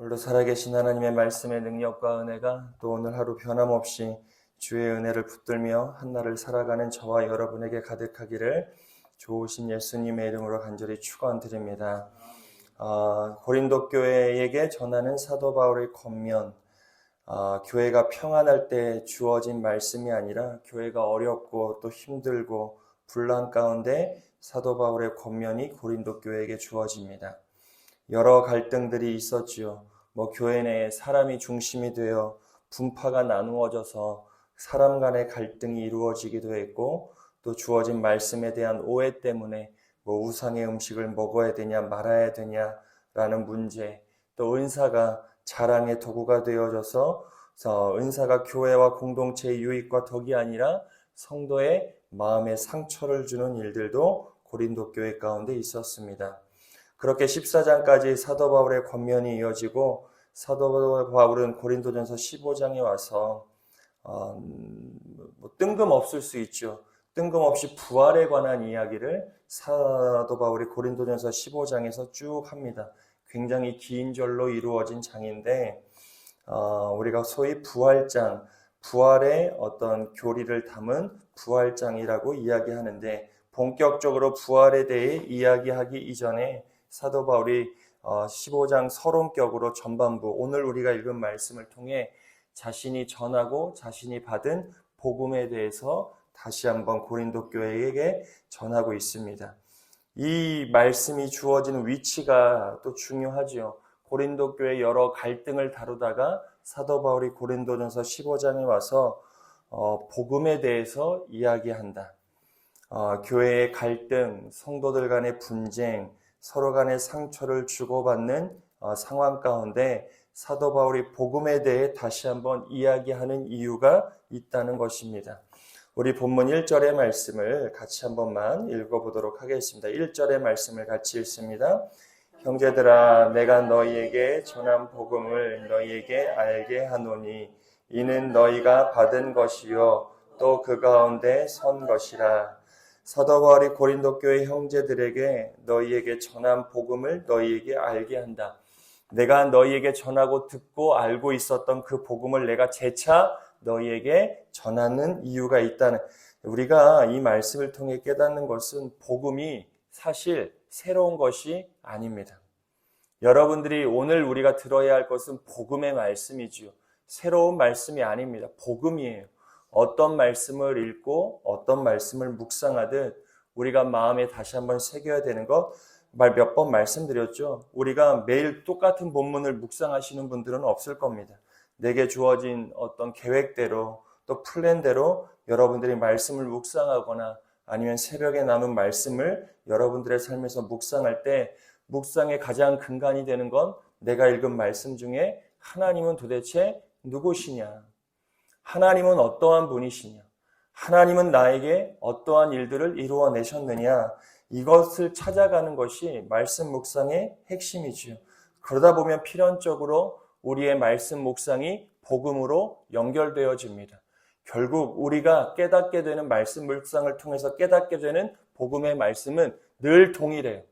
오늘도 살아계신 하나님의 말씀의 능력과 은혜가 또 오늘 하루 변함없이 주의 은혜를 붙들며 한날을 살아가는 저와 여러분에게 가득하기를 좋으신 예수님의 이름으로 간절히 축원드립니다. 고린도 교회에게 전하는 사도 바울의 권면, 교회가 평안할 때 주어진 말씀이 아니라 교회가 어렵고 또 힘들고 분란 가운데 사도 바울의 권면이 고린도 교회에게 주어집니다. 여러 갈등들이 있었지요. 교회 내에 사람이 중심이 되어 분파가 나누어져서 사람 간의 갈등이 이루어지기도 했고, 또 주어진 말씀에 대한 오해 때문에 우상의 음식을 먹어야 되냐 말아야 되냐라는 문제, 또 은사가 자랑의 도구가 되어져서 은사가 교회와 공동체의 유익과 덕이 아니라 성도의 마음에 상처를 주는 일들도 고린도 교회 가운데 있었습니다. 그렇게 14장까지 사도 바울의 권면이 이어지고 사도 바울은 고린도전서 15장에 와서 뜬금없을 수 있죠. 뜬금없이 부활에 관한 이야기를 사도 바울이 고린도전서 15장에서 쭉 합니다. 굉장히 긴 절로 이루어진 장인데 우리가 소위 부활장, 부활의 어떤 교리를 담은 부활장이라고 이야기하는데, 본격적으로 부활에 대해 이야기하기 이전에 사도 바울이 15장 서론격으로 전반부, 오늘 우리가 읽은 말씀을 통해 자신이 전하고 자신이 받은 복음에 대해서 다시 한번 고린도 교회에게 전하고 있습니다. 이 말씀이 주어진 위치가 또 중요하죠. 고린도 교회 여러 갈등을 다루다가 사도 바울이 고린도전서 15장에 와서 복음에 대해서 이야기한다. 교회의 갈등, 성도들 간의 분쟁, 서로 간의 상처를 주고받는 상황 가운데 사도 바울이 복음에 대해 다시 한번 이야기하는 이유가 있다는 것입니다. 우리 본문 1절의 말씀을 같이 한 번만 읽어보도록 하겠습니다. 1절의 말씀을 같이 읽습니다. 형제들아, 내가 너희에게 전한 복음을 너희에게 알게 하노니 이는 너희가 받은 것이요 또 그 가운데 선 것이라. 사도 바울이 고린도 교회 형제들에게 너희에게 전한 복음을 너희에게 알게 한다. 내가 너희에게 전하고 듣고 알고 있었던 그 복음을 내가 재차 너희에게 전하는 이유가 있다는, 우리가 이 말씀을 통해 깨닫는 것은 복음이 사실 새로운 것이 아닙니다. 여러분들이 오늘 우리가 들어야 할 것은 복음의 말씀이지요. 새로운 말씀이 아닙니다. 복음이에요. 어떤 말씀을 읽고 어떤 말씀을 묵상하듯 우리가 마음에 다시 한번 새겨야 되는 것, 몇 번 말씀드렸죠. 우리가 매일 똑같은 본문을 묵상하시는 분들은 없을 겁니다. 내게 주어진 어떤 계획대로 또 플랜대로 여러분들이 말씀을 묵상하거나 아니면 새벽에 남은 말씀을 여러분들의 삶에서 묵상할 때 묵상의 가장 근간이 되는 건 내가 읽은 말씀 중에 하나님은 도대체 누구시냐? 하나님은 어떠한 분이시냐? 하나님은 나에게 어떠한 일들을 이루어내셨느냐? 이것을 찾아가는 것이 말씀 묵상의 핵심이지요. 그러다 보면 필연적으로 우리의 말씀 묵상이 복음으로 연결되어집니다. 결국 우리가 깨닫게 되는 말씀 묵상을 통해서 깨닫게 되는 복음의 말씀은 늘 동일해요.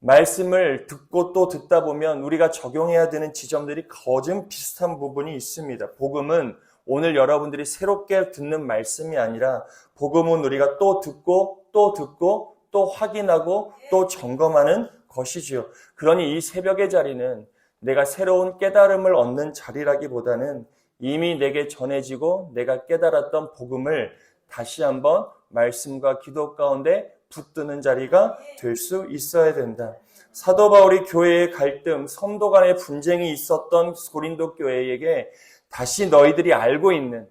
말씀을 듣고 또 듣다 보면 우리가 적용해야 되는 지점들이 거진 비슷한 부분이 있습니다. 복음은 오늘 여러분들이 새롭게 듣는 말씀이 아니라 복음은 우리가 또 듣고 또 듣고 또 확인하고 또 점검하는 것이지요. 그러니 이 새벽의 자리는 내가 새로운 깨달음을 얻는 자리라기보다는 이미 내게 전해지고 내가 깨달았던 복음을 다시 한번 말씀과 기도 가운데 붙드는 자리가 될 수 있어야 된다. 사도 바울이 교회의 갈등, 성도 간의 분쟁이 있었던 고린도 교회에게 다시 너희들이 알고 있는,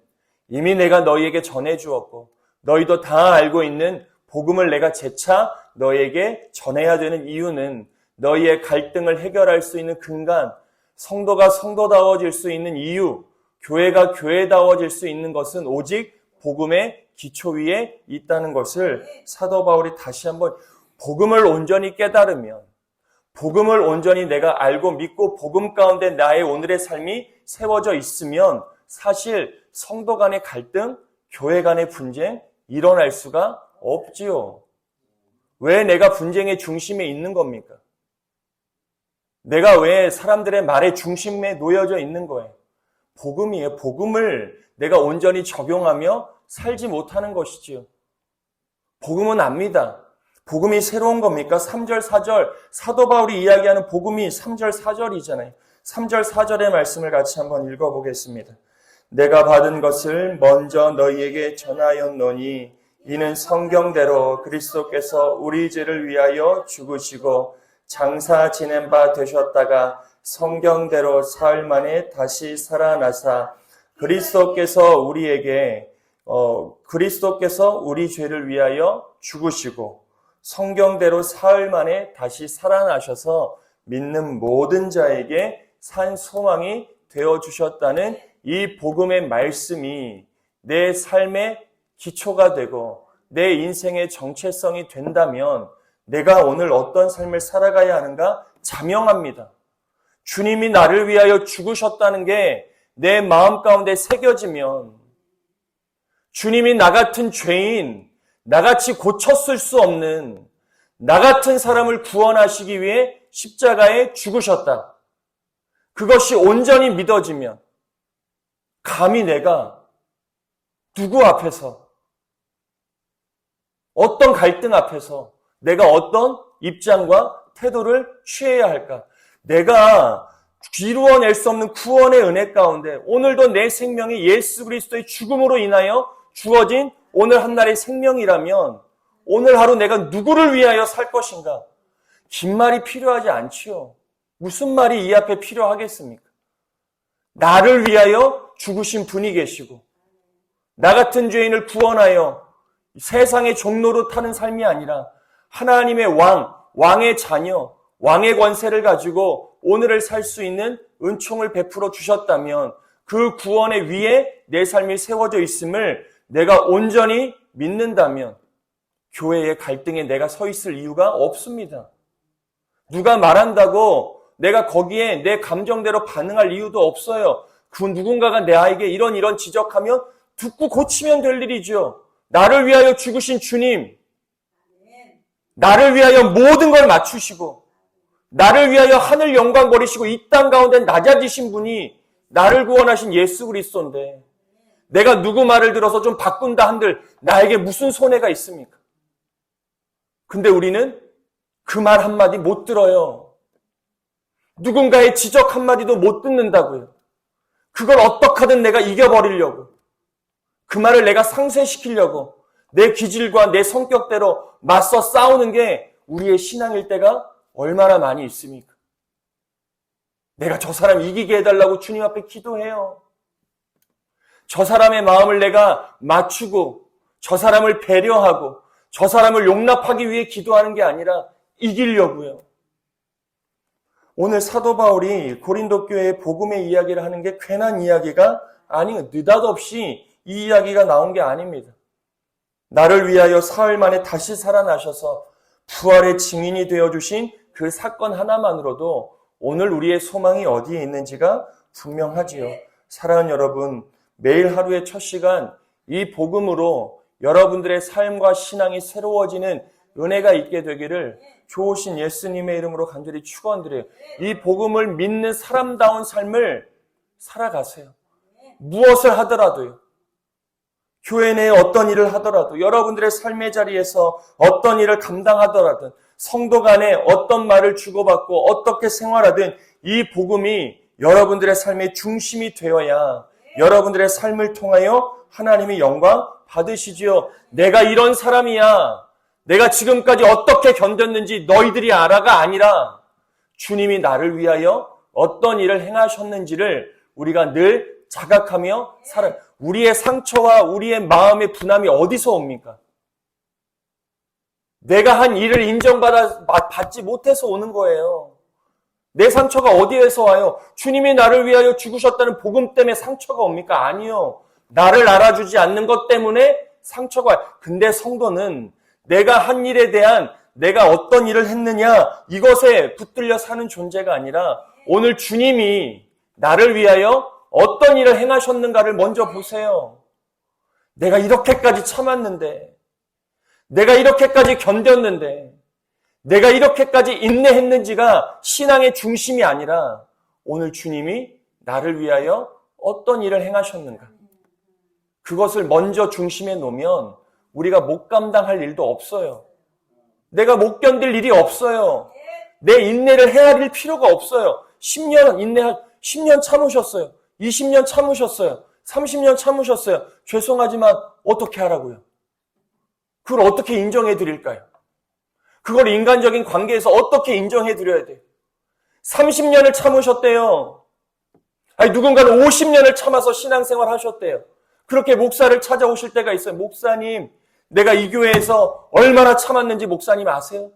이미 내가 너희에게 전해주었고 너희도 다 알고 있는 복음을 내가 재차 너희에게 전해야 되는 이유는 너희의 갈등을 해결할 수 있는 근간, 성도가 성도다워질 수 있는 이유, 교회가 교회다워질 수 있는 것은 오직 복음의 기초 위에 있다는 것을 사도 바울이 다시 한번, 복음을 온전히 깨달으면, 복음을 온전히 내가 알고 믿고 복음 가운데 나의 오늘의 삶이 세워져 있으면 사실 성도 간의 갈등, 교회 간의 분쟁 일어날 수가 없지요. 왜 내가 분쟁의 중심에 있는 겁니까? 내가 왜 사람들의 말의 중심에 놓여져 있는 거예요? 복음이에요. 복음을 내가 온전히 적용하며 살지 못하는 것이지요. 복음은 압니다. 복음이 새로운 겁니까? 3절, 4절, 사도 바울이 이야기하는 복음이 3절, 4절이잖아요. 3절, 4절의 말씀을 같이 한번 읽어보겠습니다. 내가 받은 것을 먼저 너희에게 전하였노니 이는 성경대로 그리스도께서 우리 죄를 위하여 죽으시고 장사 지낸 바 되셨다가 성경대로 사흘 만에 다시 살아나사 그리스도께서 우리 죄를 위하여 죽으시고 성경대로 사흘 만에 다시 살아나셔서 믿는 모든 자에게 산 소망이 되어주셨다는 이 복음의 말씀이 내 삶의 기초가 되고 내 인생의 정체성이 된다면 내가 오늘 어떤 삶을 살아가야 하는가 자명합니다. 주님이 나를 위하여 죽으셨다는 게 내 마음 가운데 새겨지면 주님이 나 같은 죄인, 나같이 고쳤을 수 없는 나 같은 사람을 구원하시기 위해 십자가에 죽으셨다. 그것이 온전히 믿어지면 감히 내가 누구 앞에서 어떤 갈등 앞에서 내가 어떤 입장과 태도를 취해야 할까? 내가 이루어낼 수 없는 구원의 은혜 가운데 오늘도 내 생명이 예수 그리스도의 죽음으로 인하여 주어진 오늘 한날의 생명이라면 오늘 하루 내가 누구를 위하여 살 것인가? 긴 말이 필요하지 않지요. 무슨 말이 이 앞에 필요하겠습니까? 나를 위하여 죽으신 분이 계시고 나 같은 죄인을 구원하여 세상의 종로로 타는 삶이 아니라 하나님의 왕의 자녀, 왕의 권세를 가지고 오늘을 살 수 있는 은총을 베풀어 주셨다면 그 구원의 위에 내 삶이 세워져 있음을 내가 온전히 믿는다면 교회의 갈등에 내가 서 있을 이유가 없습니다. 누가 말한다고 내가 거기에 내 감정대로 반응할 이유도 없어요. 그 누군가가 나에게 이런 지적하면 듣고 고치면 될 일이죠. 나를 위하여 죽으신 주님, 나를 위하여 모든 걸 맞추시고 나를 위하여 하늘 영광 버리시고 이 땅 가운데 낮아지신 분이 나를 구원하신 예수 그리스도인데 내가 누구 말을 들어서 좀 바꾼다 한들 나에게 무슨 손해가 있습니까? 근데 우리는 그 말 한마디 못 들어요. 누군가의 지적 한마디도 못 듣는다고요. 그걸 어떻게든 내가 이겨버리려고 그 말을 내가 상쇄시키려고 내 기질과 내 성격대로 맞서 싸우는 게 우리의 신앙일 때가 얼마나 많이 있습니까? 내가 저 사람 이기게 해달라고 주님 앞에 기도해요. 저 사람의 마음을 내가 맞추고 저 사람을 배려하고 저 사람을 용납하기 위해 기도하는 게 아니라 이기려고요. 오늘 사도 바울이 고린도 교회의 복음의 이야기를 하는 게 괜한 이야기가 아니에요. 느닷없이 이 이야기가 나온 게 아닙니다. 나를 위하여 사흘 만에 다시 살아나셔서 부활의 증인이 되어주신 그 사건 하나만으로도 오늘 우리의 소망이 어디에 있는지가 분명하지요. 사랑하는 여러분, 매일 하루의 첫 시간 이 복음으로 여러분들의 삶과 신앙이 새로워지는 은혜가 있게 되기를 좋으신 예수님의 이름으로 간절히 축원드려요. 이 복음을 믿는 사람다운 삶을 살아가세요. 무엇을 하더라도요. 교회 내에 어떤 일을 하더라도 여러분들의 삶의 자리에서 어떤 일을 감당하더라도 성도 간에 어떤 말을 주고받고 어떻게 생활하든 이 복음이 여러분들의 삶의 중심이 되어야 여러분들의 삶을 통하여 하나님의 영광 받으시지요. 내가 이런 사람이야. 내가 지금까지 어떻게 견뎠는지 너희들이 알아가 아니라 주님이 나를 위하여 어떤 일을 행하셨는지를 우리가 늘 자각하며 살아요. 우리의 상처와 우리의 마음의 분함이 어디서 옵니까? 내가 한 일을 인정받지 못해서 오는 거예요. 내 상처가 어디에서 와요? 주님이 나를 위하여 죽으셨다는 복음 때문에 상처가 옵니까? 아니요. 나를 알아주지 않는 것 때문에 상처가 와요. 근데 성도는 내가 한 일에 대한 내가 어떤 일을 했느냐 이것에 붙들려 사는 존재가 아니라 오늘 주님이 나를 위하여 어떤 일을 행하셨는가를 먼저 보세요. 내가 이렇게까지 참았는데 내가 이렇게까지 견뎠는데 내가 이렇게까지 인내했는지가 신앙의 중심이 아니라 오늘 주님이 나를 위하여 어떤 일을 행하셨는가. 그것을 먼저 중심에 놓으면 우리가 못 감당할 일도 없어요. 내가 못 견딜 일이 없어요. 내 인내를 헤아릴 필요가 없어요. 10년 참으셨어요. 20년 참으셨어요. 30년 참으셨어요. 죄송하지만 어떻게 하라고요? 그걸 어떻게 인정해 드릴까요? 그걸 인간적인 관계에서 어떻게 인정해 드려야 돼요? 30년을 참으셨대요. 아니, 누군가는 50년을 참아서 신앙생활 하셨대요. 그렇게 목사를 찾아오실 때가 있어요. 목사님, 내가 이 교회에서 얼마나 참았는지 목사님 아세요?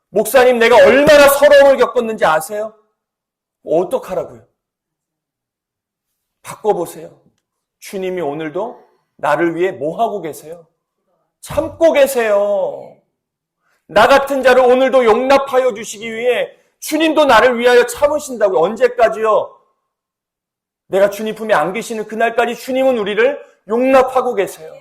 목사님, 내가 얼마나 서러움을 겪었는지 아세요? 어떡하라고요? 바꿔보세요. 주님이 오늘도 나를 위해 뭐 하고 계세요? 참고 계세요. 나 같은 자를 오늘도 용납하여 주시기 위해 주님도 나를 위하여 참으신다고요. 언제까지요? 내가 주님 품에 안 계시는 그날까지 주님은 우리를 용납하고 계세요.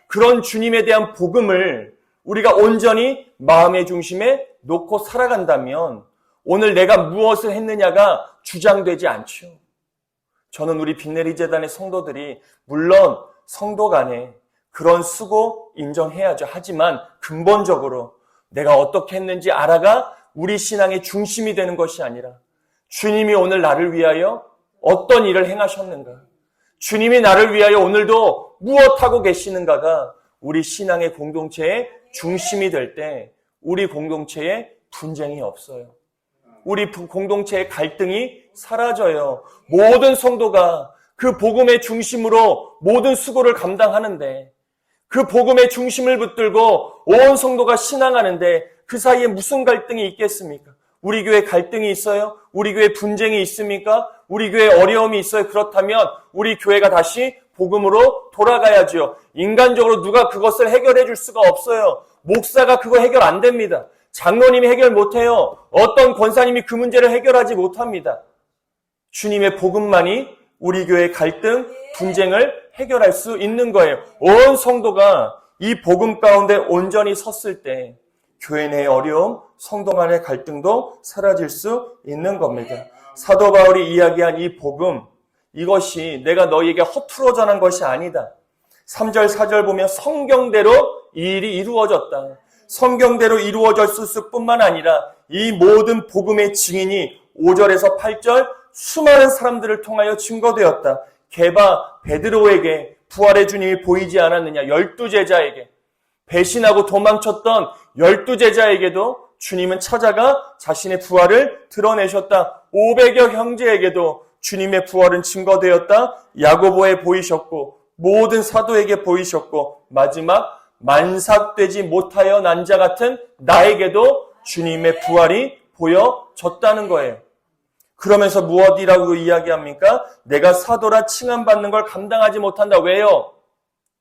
그런 주님에 대한 복음을 우리가 온전히 마음의 중심에 놓고 살아간다면 오늘 내가 무엇을 했느냐가 주장되지 않죠. 저는 우리 빛내리 재단의 성도들이 물론 성도 간에 그런 수고 인정해야죠. 하지만 근본적으로 내가 어떻게 했는지 알아가 우리 신앙의 중심이 되는 것이 아니라 주님이 오늘 나를 위하여 어떤 일을 행하셨는가, 주님이 나를 위하여 오늘도 무엇하고 계시는가가 우리 신앙의 공동체의 중심이 될 때 우리 공동체에 분쟁이 없어요. 우리 공동체의 갈등이 사라져요. 모든 성도가 그 복음의 중심으로 모든 수고를 감당하는데 그 복음의 중심을 붙들고 온 성도가 신앙하는데 그 사이에 무슨 갈등이 있겠습니까? 우리 교회 갈등이 있어요? 우리 교회 분쟁이 있습니까? 우리 교회 어려움이 있어요? 그렇다면 우리 교회가 다시 복음으로 돌아가야죠. 인간적으로 누가 그것을 해결해 줄 수가 없어요. 목사가 그거 해결 안 됩니다. 장로님이 해결 못해요. 어떤 권사님이 그 문제를 해결하지 못합니다. 주님의 복음만이 우리 교회의 갈등, 분쟁을 해결할 수 있는 거예요. 온 성도가 이 복음 가운데 온전히 섰을 때 교회 내의 어려움, 성도 간의 갈등도 사라질 수 있는 겁니다. 사도 바울이 이야기한 이 복음, 이것이 내가 너희에게 허투루 전한 것이 아니다. 3절, 4절 보면 성경대로 이 일이 이루어졌다. 성경대로 이루어졌을 뿐만 아니라 이 모든 복음의 증인이 5절에서 8절 수많은 사람들을 통하여 증거되었다. 게바 베드로에게 부활의 주님이 보이지 않았느냐. 12제자에게 배신하고 도망쳤던 12제자에게도 주님은 찾아가 자신의 부활을 드러내셨다. 500여 형제에게도 주님의 부활은 증거되었다. 야고보에 보이셨고 모든 사도에게 보이셨고 마지막 만삭되지 못하여 난 자 같은 나에게도 주님의 부활이 보여졌다는 거예요. 그러면서 무엇이라고 이야기합니까? 내가 사도라 칭함받는 걸 감당하지 못한다. 왜요?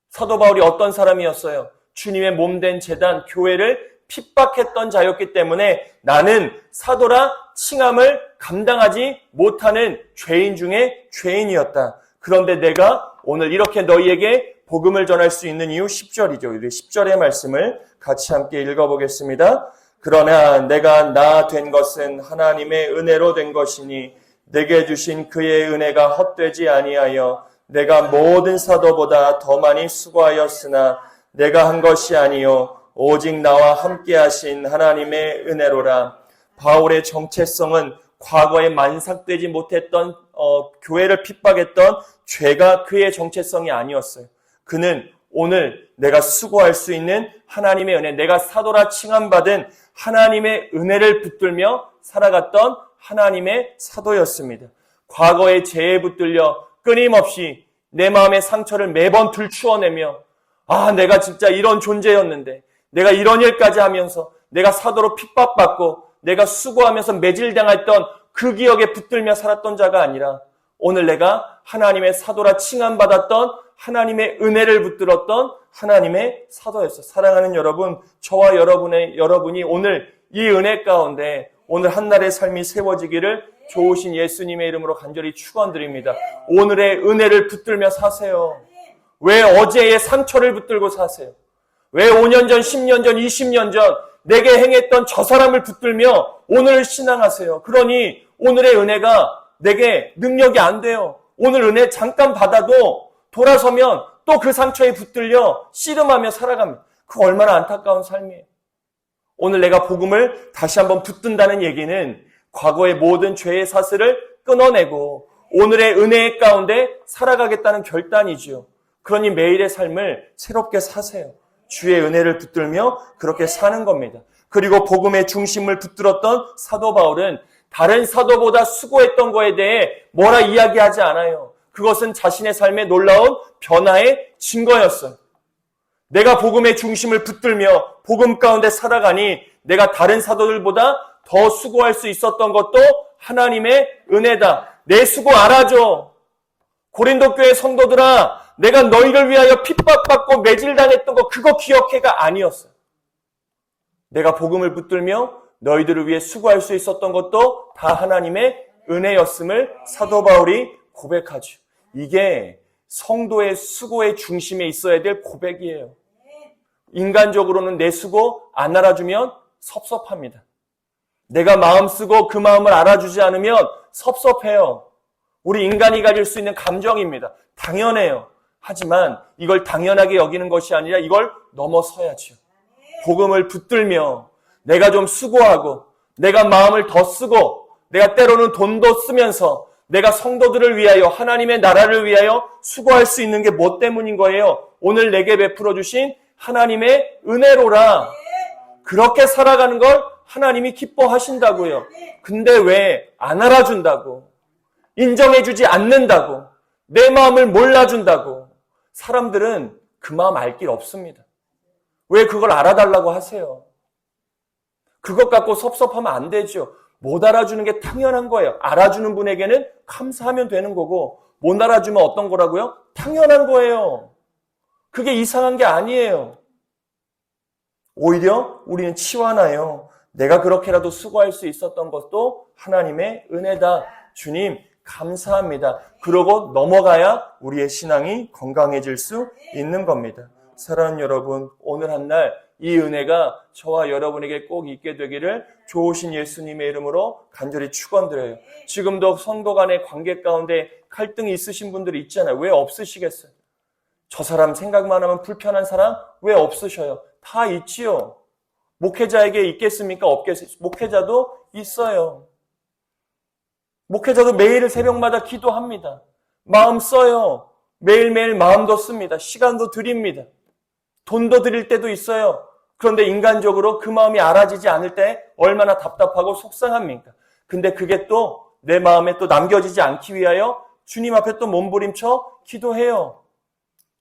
사도 바울이 어떤 사람이었어요? 주님의 몸된 제단, 교회를 핍박했던 자였기 때문에 나는 사도라 칭함을 감당하지 못하는 죄인 중에 죄인이었다. 그런데 내가 오늘 이렇게 너희에게 복음을 전할 수 있는 이유 10절이죠. 우리 10절의 말씀을 같이 함께 읽어보겠습니다. 그러나 내가 나 된 것은 하나님의 은혜로 된 것이니 내게 주신 그의 은혜가 헛되지 아니하여 내가 모든 사도보다 더 많이 수고하였으나 내가 한 것이 아니요 오직 나와 함께 하신 하나님의 은혜로라. 바울의 정체성은 과거에 만삭되지 못했던 교회를 핍박했던 죄가 그의 정체성이 아니었어요. 그는 오늘 내가 수고할 수 있는 하나님의 은혜, 내가 사도라 칭함받은 하나님의 은혜를 붙들며 살아갔던 하나님의 사도였습니다. 과거의 죄에 붙들려 끊임없이 내 마음의 상처를 매번 들추어내며 내가 진짜 이런 존재였는데 내가 이런 일까지 하면서 내가 사도로 핍박받고 내가 수고하면서 매질당했던 그 기억에 붙들며 살았던 자가 아니라 오늘 내가 하나님의 사도라 칭함받았던 하나님의 은혜를 붙들었던 하나님의 사도였어요. 사랑하는 여러분, 저와 여러분이 오늘 이 은혜 가운데 오늘 한날의 삶이 세워지기를 좋으신 예수님의 이름으로 간절히 축원드립니다. 오늘의 은혜를 붙들며 사세요. 왜 어제의 상처를 붙들고 사세요? 왜 5년 전, 10년 전, 20년 전 내게 행했던 저 사람을 붙들며 오늘을 신앙하세요. 그러니 오늘의 은혜가 내게 능력이 안 돼요. 오늘 은혜 잠깐 받아도 돌아서면 또 그 상처에 붙들려 씨름하며 살아갑니다. 그 얼마나 안타까운 삶이에요. 오늘 내가 복음을 다시 한번 붙든다는 얘기는 과거의 모든 죄의 사슬을 끊어내고 오늘의 은혜 가운데 살아가겠다는 결단이지요. 그러니 매일의 삶을 새롭게 사세요. 주의 은혜를 붙들며 그렇게 사는 겁니다. 그리고 복음의 중심을 붙들었던 사도 바울은 다른 사도보다 수고했던 거에 대해 뭐라 이야기하지 않아요. 그것은 자신의 삶에 놀라운 변화의 증거였어요. 내가 복음의 중심을 붙들며 복음 가운데 살아가니 내가 다른 사도들보다 더 수고할 수 있었던 것도 하나님의 은혜다. 내 수고 알아줘. 고린도 교회 성도들아, 내가 너희를 위하여 핍박받고 매질당했던 거 그거 기억해가 아니었어요. 내가 복음을 붙들며 너희들을 위해 수고할 수 있었던 것도 다 하나님의 은혜였음을 사도 바울이 고백하죠. 이게 성도의 수고의 중심에 있어야 될 고백이에요. 인간적으로는 내 수고 안 알아주면 섭섭합니다. 내가 마음 쓰고 그 마음을 알아주지 않으면 섭섭해요. 우리 인간이 가질 수 있는 감정입니다. 당연해요. 하지만 이걸 당연하게 여기는 것이 아니라 이걸 넘어서야죠. 복음을 붙들며 내가 좀 수고하고 내가 마음을 더 쓰고 내가 때로는 돈도 쓰면서 내가 성도들을 위하여 하나님의 나라를 위하여 수고할 수 있는 게 뭐 때문인 거예요? 오늘 내게 베풀어 주신 하나님의 은혜로라. 그렇게 살아가는 걸 하나님이 기뻐하신다고요. 근데 왜 안 알아준다고? 인정해주지 않는다고? 내 마음을 몰라준다고? 사람들은 그 마음 알 길 없습니다. 왜 그걸 알아달라고 하세요? 그것 갖고 섭섭하면 안 되죠. 못 알아주는 게 당연한 거예요. 알아주는 분에게는 감사하면 되는 거고 못 알아주면 어떤 거라고요? 당연한 거예요. 그게 이상한 게 아니에요. 오히려 우리는 치환하여 내가 그렇게라도 수고할 수 있었던 것도 하나님의 은혜다. 주님 감사합니다. 그러고 넘어가야 우리의 신앙이 건강해질 수 있는 겁니다. 사랑하는 여러분, 오늘 한 날 이 은혜가 저와 여러분에게 꼭 있게 되기를 좋으신 예수님의 이름으로 간절히 축원드려요. 지금도 성도 간의 관계 가운데 갈등이 있으신 분들이 있잖아요. 왜 없으시겠어요? 저 사람 생각만 하면 불편한 사람 왜 없으셔요? 다 있지요. 목회자에게 있겠습니까? 없겠습니까? 목회자도 있어요. 목회자도 매일 새벽마다 기도합니다. 마음 써요. 매일매일 마음도 씁니다. 시간도 드립니다. 돈도 드릴 때도 있어요. 그런데 인간적으로 그 마음이 알아지지 않을 때 얼마나 답답하고 속상합니까? 근데 그게 또 내 마음에 또 남겨지지 않기 위하여 주님 앞에 또 몸부림쳐 기도해요.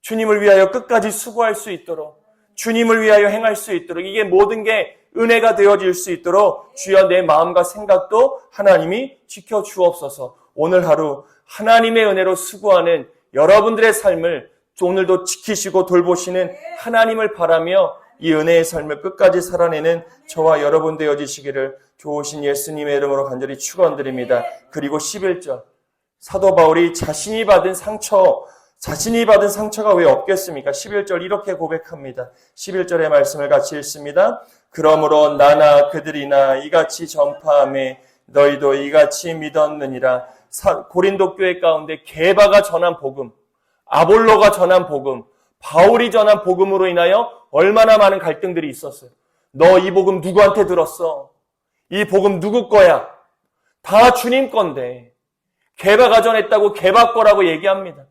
주님을 위하여 끝까지 수고할 수 있도록, 주님을 위하여 행할 수 있도록, 이게 모든 게 은혜가 되어질 수 있도록 주여 내 마음과 생각도 하나님이 지켜주옵소서. 오늘 하루 하나님의 은혜로 수고하는 여러분들의 삶을 오늘도 지키시고 돌보시는 하나님을 바라며 이 은혜의 삶을 끝까지 살아내는 저와 여러분 되어지시기를 좋으신 예수님의 이름으로 간절히 축원드립니다. 그리고 11절 사도 바울이 자신이 받은 상처가 왜 없겠습니까? 11절 이렇게 고백합니다. 11절의 말씀을 같이 읽습니다. 그러므로 나나 그들이나 이같이 전파하매 너희도 이같이 믿었느니라. 고린도 교회 가운데 게바가 전한 복음, 아볼로가 전한 복음, 바울이 전한 복음으로 인하여 얼마나 많은 갈등들이 있었어요. 너 이 복음 누구한테 들었어? 이 복음 누구 거야? 다 주님 건데. 게바가 전했다고 게바 거라고 얘기합니다.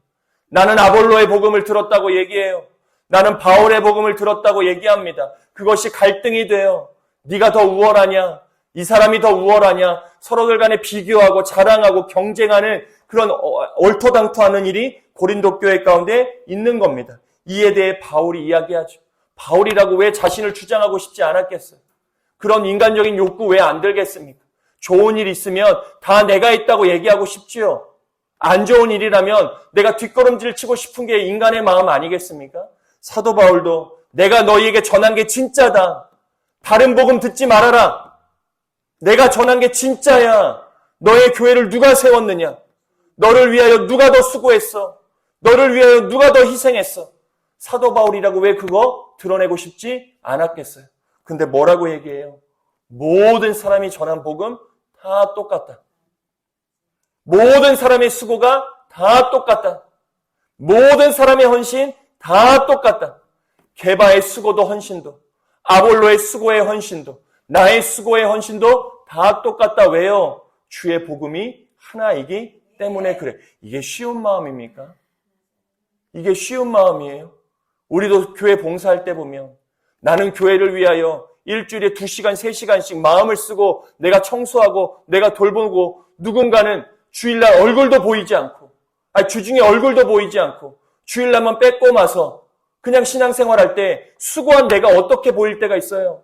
나는 아볼로의 복음을 들었다고 얘기해요. 나는 바울의 복음을 들었다고 얘기합니다. 그것이 갈등이 돼요. 네가 더 우월하냐? 이 사람이 더 우월하냐? 서로들 간에 비교하고 자랑하고 경쟁하는 그런 얼토당토하는 일이 고린도 교회 가운데 있는 겁니다. 이에 대해 바울이 이야기하죠. 바울이라고 왜 자신을 주장하고 싶지 않았겠어요? 그런 인간적인 욕구 왜 안 들겠습니까? 좋은 일 있으면 다 내가 있다고 얘기하고 싶지요. 안 좋은 일이라면 내가 뒷걸음질 치고 싶은 게 인간의 마음 아니겠습니까? 사도 바울도 내가 너희에게 전한 게 진짜다. 다른 복음 듣지 말아라. 내가 전한 게 진짜야. 너의 교회를 누가 세웠느냐? 너를 위하여 누가 더 수고했어? 너를 위하여 누가 더 희생했어? 사도 바울이라고 왜 그거 드러내고 싶지 않았겠어요? 근데 뭐라고 얘기해요? 모든 사람이 전한 복음 다 똑같다. 모든 사람의 수고가 다 똑같다. 모든 사람의 헌신 다 똑같다. 게바의 수고도 헌신도, 아볼로의 수고의 헌신도, 나의 수고의 헌신도 다 똑같다. 왜요? 주의 복음이 하나이기 때문에 그래. 이게 쉬운 마음입니까? 이게 쉬운 마음이에요. 우리도 교회 봉사할 때 보면 나는 교회를 위하여 일주일에 2시간, 3시간씩 마음을 쓰고 내가 청소하고 내가 돌보고, 누군가는 주일날 얼굴도 보이지 않고, 주중에 얼굴도 보이지 않고 주일날만 빼꼼아서 그냥 신앙생활할 때 수고한 내가 어떻게 보일 때가 있어요?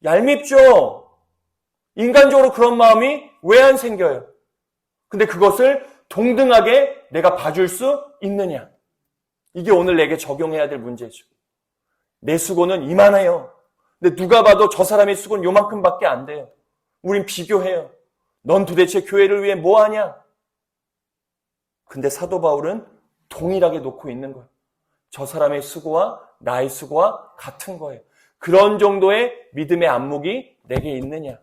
얄밉죠. 인간적으로 그런 마음이 왜 안 생겨요? 근데 그것을 동등하게 내가 봐줄 수 있느냐? 이게 오늘 내게 적용해야 될 문제죠. 내 수고는 이만해요. 근데 누가 봐도 저 사람의 수고는 요만큼밖에 안 돼요. 우린 비교해요. 넌 도대체 교회를 위해 뭐 하냐? 근데 사도 바울은 동일하게 놓고 있는 거예요. 저 사람의 수고와 나의 수고와 같은 거예요. 그런 정도의 믿음의 안목이 내게 있느냐?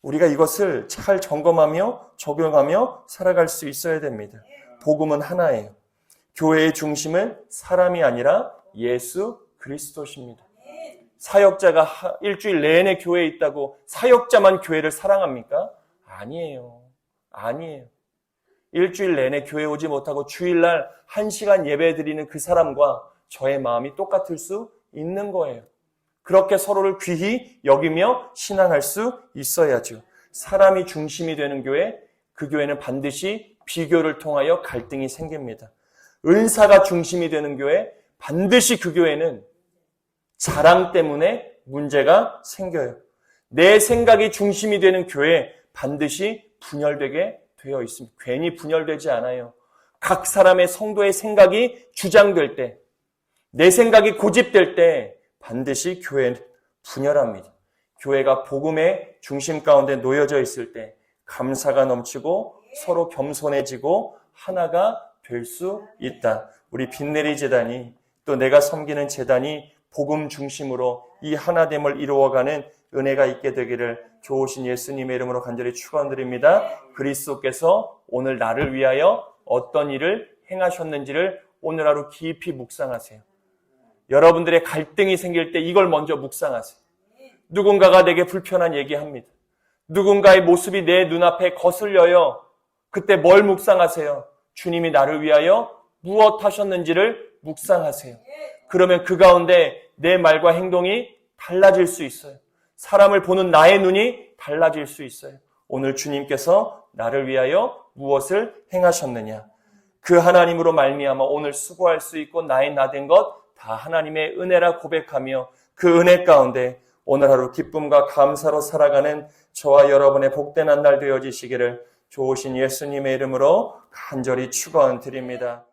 우리가 이것을 잘 점검하며 적용하며 살아갈 수 있어야 됩니다. 복음은 하나예요. 교회의 중심은 사람이 아니라 예수 그리스도십니다. 사역자가 일주일 내내 교회에 있다고 사역자만 교회를 사랑합니까? 아니에요. 아니에요. 일주일 내내 교회 오지 못하고 주일날 1시간 예배 드리는 그 사람과 저의 마음이 똑같을 수 있는 거예요. 그렇게 서로를 귀히 여기며 신앙할 수 있어야죠. 사람이 중심이 되는 교회, 그 교회는 반드시 비교를 통하여 갈등이 생깁니다. 은사가 중심이 되는 교회, 반드시 그 교회는 자랑 때문에 문제가 생겨요. 내 생각이 중심이 되는 교회, 반드시 분열되게 되어 있습니다. 괜히 분열되지 않아요. 각 사람의 성도의 생각이 주장될 때, 내 생각이 고집될 때 반드시 교회는 분열합니다. 교회가 복음의 중심 가운데 놓여져 있을 때 감사가 넘치고 서로 겸손해지고 하나가 될 수 있다. 우리 빛내리 제단이, 또 내가 섬기는 제단이 복음 중심으로 이 하나됨을 이루어가는 은혜가 있게 되기를 좋으신 예수님의 이름으로 간절히 축원드립니다. 그리스도께서 오늘 나를 위하여 어떤 일을 행하셨는지를 오늘 하루 깊이 묵상하세요. 여러분들의 갈등이 생길 때 이걸 먼저 묵상하세요. 누군가가 내게 불편한 얘기합니다. 누군가의 모습이 내 눈앞에 거슬려요. 그때 뭘 묵상하세요? 주님이 나를 위하여 무엇 하셨는지를 묵상하세요. 그러면 그 가운데 내 말과 행동이 달라질 수 있어요. 사람을 보는 나의 눈이 달라질 수 있어요. 오늘 주님께서 나를 위하여 무엇을 행하셨느냐? 그 하나님으로 말미암아 오늘 수고할 수 있고 나의 나 된 것 다 하나님의 은혜라 고백하며 그 은혜 가운데 오늘 하루 기쁨과 감사로 살아가는 저와 여러분의 복된 한 날 되어지시기를 좋으신 예수님의 이름으로 간절히 축원드립니다.